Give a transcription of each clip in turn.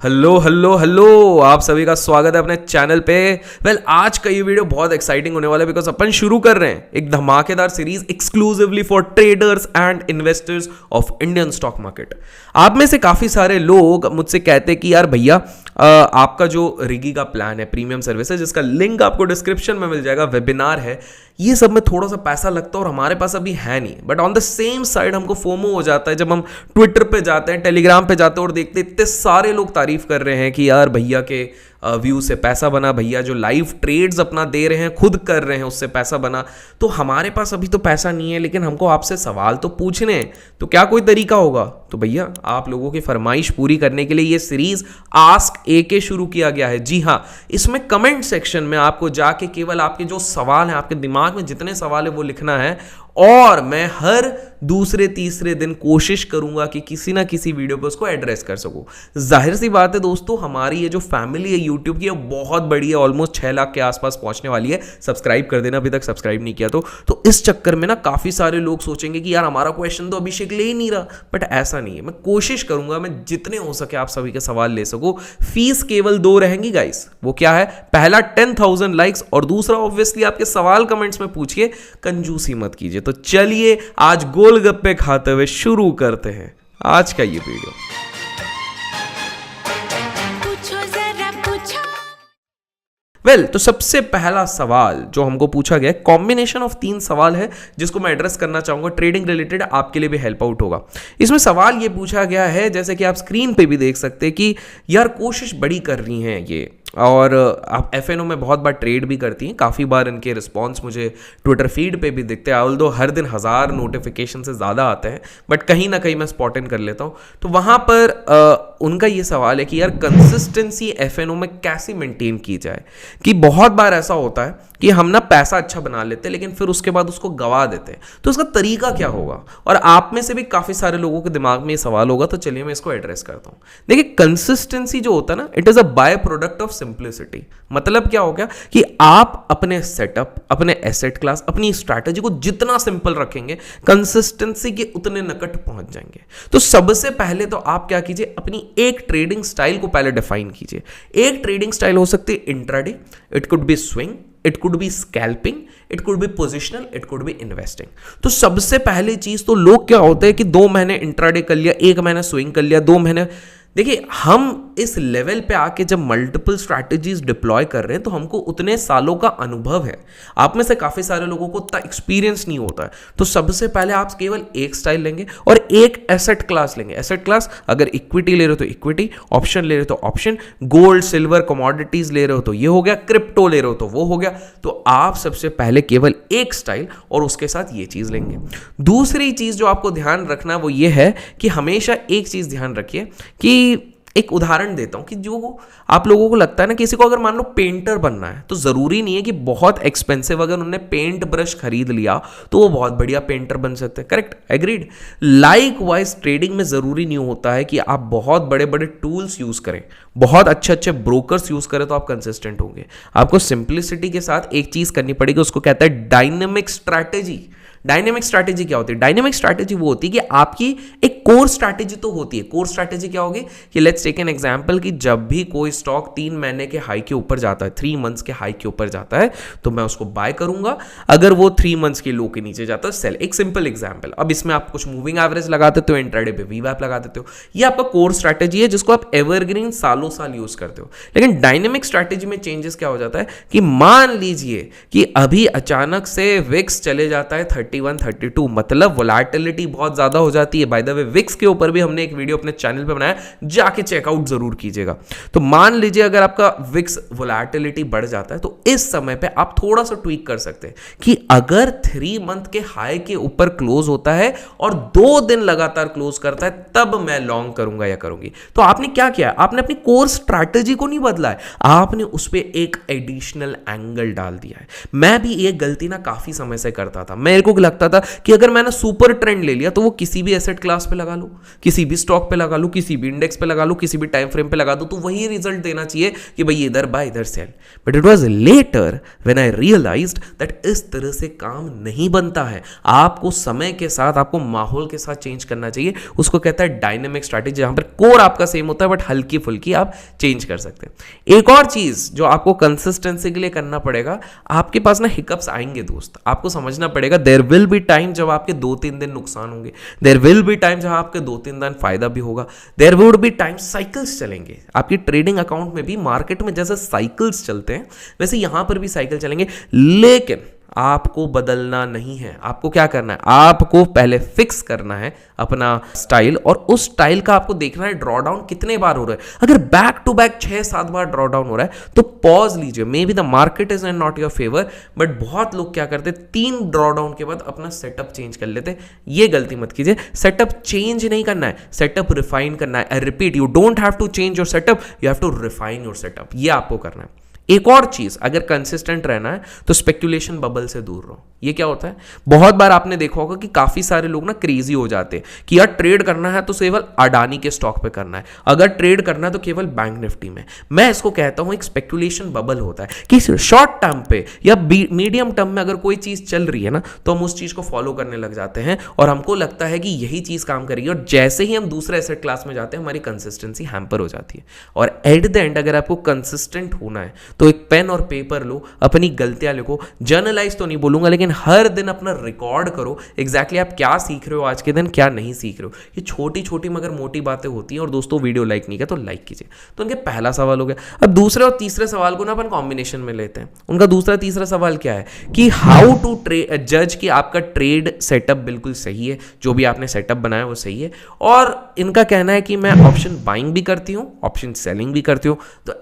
Hello hello hello, आप सभी का स्वागत है अपने चैनल पे। आज का ये वीडियो बहुत एक्साइटिंग होने वाला है बिकॉज अपन शुरू कर रहे हैं एक धमाकेदार series exclusively for traders and investors of Indian stock market. आप में से काफी सारे लोग मुझसे कहते हैं कि यार भैया आपका जो रिगी का प्लान है, प्रीमियम सर्विस है, जिसका लिंक आपको डिस्क्रिप्शन में मिल जाएगा, वेबिनार है, ये सब में थोड़ा सा पैसा लगता है और हमारे पास अभी है नहीं। But on the same side हमको फोमो हो जाता है जब हम ट्विटर पे जाते हैं, टेलीग्राम पे जाते हैं और देखते इतने सारे लोग तारीफ कर रहे हैं कि यार भैया के व्यू से पैसा बना, भैया जो लाइव ट्रेड्स अपना दे रहे हैं, खुद कर रहे हैं, उससे पैसा बना। तो हमारे पास अभी तो पैसा नहीं है, लेकिन हमको आपसे सवाल तो पूछने हैं, तो क्या कोई तरीका होगा? तो भैया आप लोगों की फरमाइश पूरी करने के लिए ये सीरीज आस्क एके शुरू किया गया है। जी हाँ, इसमें कमेंट सेक्शन में आपको जाके केवल आपके जो सवाल हैं, आपके दिमाग में जितने सवाल है वो लिखना है और मैं हर दूसरे तीसरे दिन कोशिश करूंगा कि किसी ना किसी वीडियो पे उसको एड्रेस कर सकूं। जाहिर सी बात है दोस्तों, हमारी ये जो फैमिली है यूट्यूब की, बहुत बड़ी है, ऑलमोस्ट 6 लाख के आसपास पहुंचने वाली है। सब्सक्राइब कर देना अभी तक सब्सक्राइब नहीं किया तो इस चक्कर में ना काफी सारे लोग सोचेंगे कि यार हमारा क्वेश्चन तो अभिषेक ले ही नहीं रहा। बट ऐसा नहीं है, मैं कोशिश करूंगा मैं जितने हो सके आप सभी के सवाल ले सकूं। फीस केवल 2 रहेंगी गाइस। वो क्या है? पहला 10,000 लाइक्स और दूसरा ऑब्वियसली आपके सवाल कमेंट्स में पूछिए, कंजूसी मत कीजिए। तो चलिए आज गोलगप्पे खाते हुए शुरू करते हैं आज का ये वीडियो। तो सबसे पहला सवाल जो हमको पूछा गया, कॉम्बिनेशन ऑफ 3 सवाल है जिसको मैं एड्रेस करना चाहूंगा, ट्रेडिंग रिलेटेड, आपके लिए भी हेल्प आउट होगा। इसमें सवाल ये पूछा गया है, जैसे कि आप स्क्रीन पे भी देख सकते हैं, कि यार कोशिश बड़ी कर रही हैं ये, और आप एफएनओ में बहुत बार ट्रेड भी करती हैं, काफ़ी बार इनके रिस्पांस मुझे ट्विटर फीड पे भी दिखते हैं, ऑल्दो हर दिन 1000 नोटिफिकेशन से ज़्यादा आते हैं, बट कहीं ना कहीं मैं स्पॉट इन कर लेता हूँ। तो वहाँ पर उनका ये सवाल है कि यार कंसिस्टेंसी एफएनओ में कैसे मेंटेन की जाए, कि बहुत बार ऐसा होता है कि हम ना पैसा अच्छा बना लेते हैं लेकिन फिर उसके बाद उसको गवा देते हैं। तो उसका तरीका क्या होगा? और आप में से भी काफ़ी सारे लोगों के दिमाग में ये सवाल होगा, तो चलिए मैं इसको एड्रेस करता हूँ। देखिए, कंसिस्टेंसी जो होता है ना, it is a by product of simplicity. मतलब क्या हो गया कि आप अपने सेटअप, अपने एसेट क्लास, अपनी स्ट्रैटेजी को जितना सिंपल रखेंगे, कंसिस्टेंसी के उतने निकट पहुंच जाएंगे। तो सबसे पहले तो आप क्या कीजिए, अपनी एक ट्रेडिंग स्टाइल को पहले डिफाइन कीजिए। एक ट्रेडिंग स्टाइल हो सकती है intraday, it could be swing, it could be scalping, it could be positional, it could be investing. तो सबसे पहली चीज तो लोग क्या होते हैं कि 2 महीने इंट्राडे कर लिया, 1 महीना स्विंग कर लिया, 2 महीने। देखिए, हम इस लेवल पे आके जब मल्टीपल स्ट्रैटेजीज डिप्लॉय कर रहे हैं तो हमको उतने सालों का अनुभव है। आप में से काफी सारे लोगों को उतना एक्सपीरियंस नहीं होता है। तो सबसे पहले आप केवल एक स्टाइल लेंगे और एक एसेट क्लास लेंगे। एसेट क्लास, अगर इक्विटी ले रहे हो तो इक्विटी, ऑप्शन ले रहे हो तो ऑप्शन, गोल्ड सिल्वर कमोडिटीज ले रहे हो तो ये हो गया, क्रिप्टो ले रहे हो तो वो हो गया। तो आप सबसे पहले केवल एक स्टाइल और उसके साथ ये चीज लेंगे। दूसरी चीज जो आपको ध्यान रखना वो ये है कि हमेशा एक चीज ध्यान रखिए, कि एक उदाहरण देता हूं कि जो आप लोगों को लगता है ना, किसी को अगर मान लो पेंटर बनना है तो जरूरी नहीं है कि बहुत एक्सपेंसिव अगर उन्होंने पेंट ब्रश खरीद लिया तो वो बहुत बढ़िया पेंटर बन सकते हैं। Correct, agreed. Like wise trading में जरूरी नहीं होता है कि आप बहुत बड़े बड़े टूल्स यूज करें, बहुत अच्छे अच्छे ब्रोकर्स यूज करें तो आप कंसिस्टेंट होंगे। आपको सिंप्लिसिटी के साथ एक चीज करनी पड़ेगी, उसको कहता है डायनेमिक स्ट्रैटेजी। डायनेमिक स्ट्रैटेजी क्या होती है? डायनेमिक स्ट्रैटेजी वो होती है कि आपकी एक कोर स्ट्रैटेजी तो होती है। कोर स्ट्रैटेजी क्या होगी कि लेट्स टेक एन एग्जांपल, कि जब भी कोई स्टॉक 3 महीने के हाई के ऊपर जाता है, 3 मंथ्स के हाई के ऊपर जाता है, तो मैं उसको बाय करूंगा। अगर वो 3 मंथ्स के लो के नीचे जाता है, सेल। एक सिंपल एग्जांपल। अब इसमें आप कुछ मूविंग एवरेज लगा देते हो, इंट्राडे पे वीवैप लगा देते हो। ये आपका कोर स्ट्रैटेजी है जिसको आप एवरग्रीन सालों साल यूज करते हो। लेकिन डायनेमिक स्ट्रैटेजी में चेंजेस क्या हो जाता है कि मान लीजिए कि अभी अचानक से विक्स चले जाता है 31, 32, मतलब वोलेटिलिटी बहुत ज्यादा हो जाती है। बाय द वे, विक्स के ऊपर भी हमने एक वीडियो अपने चैनल पे बनाया, जाके चेकआउट जरूर कीजिएगा। तो मान लीजिए अगर आपका विक्स वोलेटिलिटी बढ़ जाता है तो इस समय पे आप थोड़ा सा ट्वीक कर सकते हैं कि अगर 3 मंथ के हाई के ऊपर क्लोज होता है और 2 दिन लगातार क्लोज करता है, तब मैं लॉन्ग करूंगा या करूंगी। तो आपने क्या किया? आपने अपनी कोर स्ट्रैटेजी को नहीं बदला है, आपने उस पर एक एडिशनल एंगल डाल दिया है। मैं भी ये गलती ना काफी समय से करता था। मेरे को लगता था कि अगर मैंने सुपर ट्रेंड ले लिया तो वो किसी भी एसेट क्लास पे लगा लो, किसी भी स्टॉक पे लगा लो, किसी भी इंडेक्स पे लगा लो, किसी भी टाइम फ्रेम पे लगा दो, तो वही रिजल्ट देना चाहिए कि भाई इधर बाय इधर sell. But it was later when I realized that इस तरह से काम नहीं बनता है। आपको समय के साथ, आपको माहौल के साथ चेंज करना चाहिए। उसको कहता है डायनेमिक स्ट्रैटेजी, जहां पर कोर आपका सेम होता है बट हल्की फुल्की आप चेंज कर सकते हैं। एक और चीज जो आपको कंसिस्टेंसी के लिए करना पड़ेगा, आपके पास ना हिकअप्स आएंगे दोस्त, आपको समझना पड़ेगा देयर विल बी टाइम जब आपके 2-3 दिन नुकसान होंगे, देयर विल बी टाइम जहां आपके 2-3 दिन फायदा भी होगा, there would be time cycles चलेंगे। आपकी ट्रेडिंग अकाउंट में भी, मार्केट में जैसे साइकिल्स चलते हैं वैसे यहां पर भी साइकिल चलेंगे। लेकिन आपको बदलना नहीं है। आपको क्या करना है, आपको पहले फिक्स करना है अपना स्टाइल, और उस स्टाइल का आपको देखना है ड्रॉ डाउन कितने बार हो रहा है। अगर बैक टू बैक 6-7 बार ड्रॉ डाउन हो रहा है तो पॉज लीजिए। Maybe the market is not your favour, but बहुत लोग क्या करते, 3 ड्रॉ डाउन के बाद अपना सेटअप चेंज कर लेते। ये गलती मत कीजिए। सेटअप चेंज नहीं करना है, सेटअप रिफाइन करना है। I repeat, you don't have to change your setup, you have to refine your setup. ये आपको करना है। एक और चीज, अगर कंसिस्टेंट रहना है तो स्पेक्यूलेशन बबल से दूर रहो। ये क्या होता है, बहुत बार आपने देखा होगा कि काफी सारे लोग ना क्रेजी हो जाते हैं कि यार ट्रेड करना है तो केवल अडानी के स्टॉक पे करना है, अगर ट्रेड करना है तो केवल बैंक निफ्टी में। मैं इसको कहता हूं एक स्पेक्यूलेशन बबल होता है कि शॉर्ट टर्म पे या मीडियम टर्म में अगर कोई चीज चल रही है ना तो हम उस चीज को फॉलो करने लग जाते हैं और हमको लगता है कि यही चीज काम करेगी, और जैसे ही हम दूसरे एसेट क्लास में जाते हैं हमारी कंसिस्टेंसी हैम्पर हो जाती है। और एट द एंड अगर आपको कंसिस्टेंट होना है तो एक पेन और पेपर लो, अपनी गलतियां लिखो, जर्नलाइज तो नहीं बोलूंगा लेकिन हर दिन अपना रिकॉर्ड करो एग्जैक्टली आप क्या सीख रहे हो आज के दिन, क्या नहीं सीख रहे हो। ये छोटी छोटी मगर मोटी बातें होती हैं। और दोस्तों वीडियो लाइक नहीं किया तो लाइक कीजिए। तो उनके पहला सवाल हो गया। अब दूसरे और तीसरे सवाल को ना अपन कॉम्बिनेशन में लेते हैं। उनका दूसरा तीसरा सवाल क्या है कि हाउ टू जज कि आपका ट्रेड सेटअप बिल्कुल सही है, जो भी आपने सेटअप बनाया वो सही है। और इनका कहना है कि मैं ऑप्शन बाइंग भी करती हूं, ऑप्शन सेलिंग भी करती हूं। तो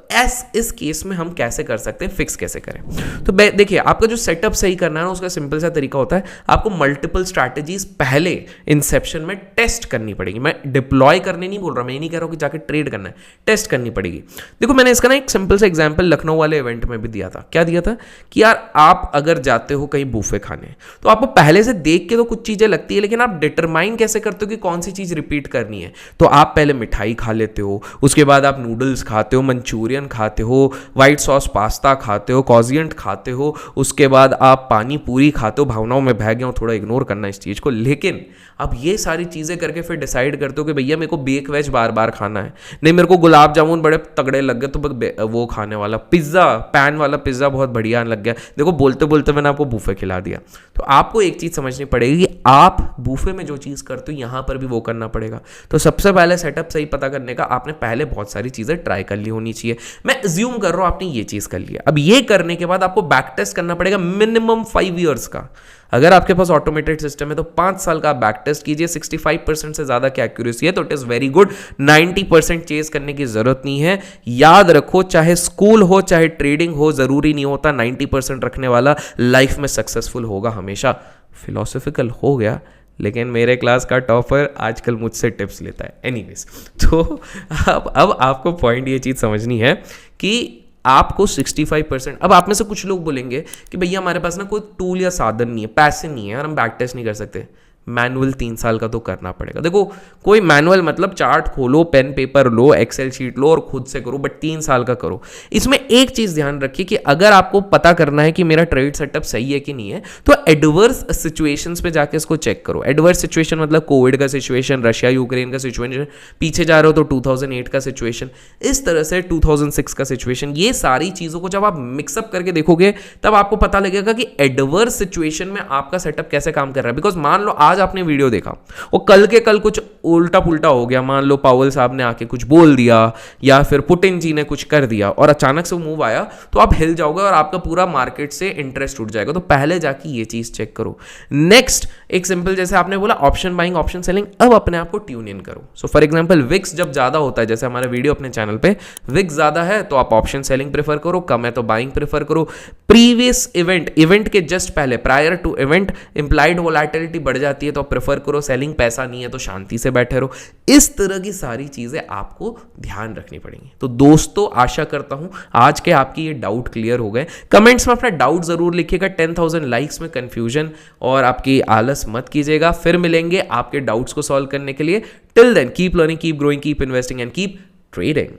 इस केस में हम कैसे कर सकते हैं, फिक्स कैसे करें। तो देखिए, आपका जो सेटअप सही करना है ना उसका सिंपल सा तरीका होता है, आपको मल्टीपल स्ट्रैटेजीज पहले इंसेप्शन में टेस्ट करनी पड़ेगी। मैं डिप्लॉय करने नहीं बोल रहा, मैं ये नहीं कह रहा हूं कि जाके ट्रेड करना है, टेस्ट करनी पड़ेगी। देखो, मैंने इसका ना एक सिंपल सा एग्जांपल लखनऊ वाले इवेंट में भी दिया था। क्या दिया था कि यार आप अगर जाते हो कहीं बूफे खाने तो आपको पहले से देख के तो कुछ चीजें लगती है, लेकिन आप डिटरमाइन कैसे करते हो कि कौन सी चीज रिपीट करनी है। तो आप पहले मिठाई खा लेते हो, उसके बाद आप नूडल्स खाते हो, मंचूरियन खाते हो, व्हाइट सॉस पास्ता खाते हो, कॉजियंट खाते हो, उसके बाद आप पानी पूरी खाते हो। भावनाओं में बह गया हूं, थोड़ा इग्नोर करना इस चीज को। लेकिन अब ये सारी चीजें करके फिर डिसाइड करते हो कि भैया मेरे को बेक वेज बार बार खाना है, नहीं मेरे को गुलाब जामुन बड़े तगड़े लग गए तो वो खाने वाला, पिज्जा पैन वाला पिज्जा बहुत बढ़िया लग गया, देखो बोलते बोलते मैंने आपको बूफे खिला दिया। तो आपको एक चीज समझनी पड़ेगी कि आप बूफे में जो चीज करते हो यहां पर भी वो करना पड़ेगा। तो सबसे पहले सेटअप सही पता करने का आपने पहले बहुत सारी चीजें ट्राई कर ली होनी चाहिए। मैं अज्यूम कर रहा हूं आपने ये चीज कर लिया। अब ये करने के बाद आपको बैक टेस्ट करना पड़ेगा मिनिमम 5 इयर्स का। अगर आपके पास ऑटोमेटेड सिस्टम है तो 5 साल का बैक टेस्ट कीजिए। 65% से ज्यादा की एक्यूरेसी है तो it is very good. 90% chase करने की जरूरत नहीं है। याद रखो, चाहे स्कूल हो चाहे ट्रेडिंग हो, जरूरी नहीं होता 90% रखने वाला लाइफ में सक्सेसफुल होगा हमेशा। फिलोसॉफिकल हो गया, लेकिन मेरे क्लास का टॉपर आजकल मुझसे टिप्स लेता है। एनीवेज, तो अब आपको पॉइंट ये चीज समझनी है कि आपको 65%, अब आप में से कुछ लोग बोलेंगे कि भैया हमारे पास ना कोई टूल या साधन नहीं है, पैसे नहीं है और हम बैक टेस्ट नहीं कर सकते। मैनुअल 3 साल का तो करना पड़ेगा। देखो, कोई मैनुअल मतलब चार्ट खोलो, पेन पेपर लो, एक्सेल शीट लो और खुद से करो, बट 3 साल का करो। इसमें एक चीज ध्यान रखिए कि अगर आपको पता करना है कि मेरा ट्रेड सेटअप सही है कि नहीं है तो एडवर्स सिचुएशंस पे जाके इसको चेक करो। एडवर्स सिचुएशन मतलब कोविड का सिचुएशन, रशिया यूक्रेन का सिचुएशन, पीछे जा रहे हो तो 2008 का सिचुएशन, इस तरह से 2006 का सिचुएशन। ये सारी चीजों को जब आप मिक्सअप करके देखोगे तब आपको पता लगेगा कि एडवर्स सिचुएशन में आपका सेटअप कैसे काम कर रहा है। बिकॉज मान लो आज आपने वीडियो देखा और कल के कल कुछ उल्टा पुल्टा हो गया, मान लो पावेल साहब ने आके कुछ बोल दिया या फिर पुतिन जी ने कुछ कर दिया और अचानक से मूव आया, तो आप हिल जाओगे और आपका पूरा मार्केट से इंटरेस्ट उठ जाएगा। तो पहले जाके ये चीज चेक करो। नेक्स्ट, एक सिंपल, जैसे आपने बोला ऑप्शन बाइंग, ऑप्शन सेलिंग, अब अपने आप को ट्यून इन करो। सो फॉर एग्जांपल विक्स जब ज्यादा होता है, जैसे हमारा वीडियो अपने चैनल पे विक्स ज्यादा है तो आप ऑप्शन सेलिंग प्रेफर करो, कम है तो बाइंग प्रेफर करो। प्रीवियस इवेंट के जस्ट पहले, prior to event, implied volatility बढ़ जाती जाती है तो प्रेफर करो सेलिंग, पैसा नहीं है तो शांति से बैठे रहो। इस तरह की सारी चीज़ें आपको ध्यान रखनी पड़ेंगी। तो दोस्तों आशा करता हूं आज के आपकी ये डाउट क्लियर हो गए। कमेंट्स में अपना डाउट ज़रूर लिखिएगा। 10,000 लाइक्स में कन्फ्यूजन और आपकी आलस मत कीजिएगा। फिर मिलेंगे आपके डाउट्स को सॉल्व करने के लिए। Till then keep learning, keep growing, keep investing and keep trading.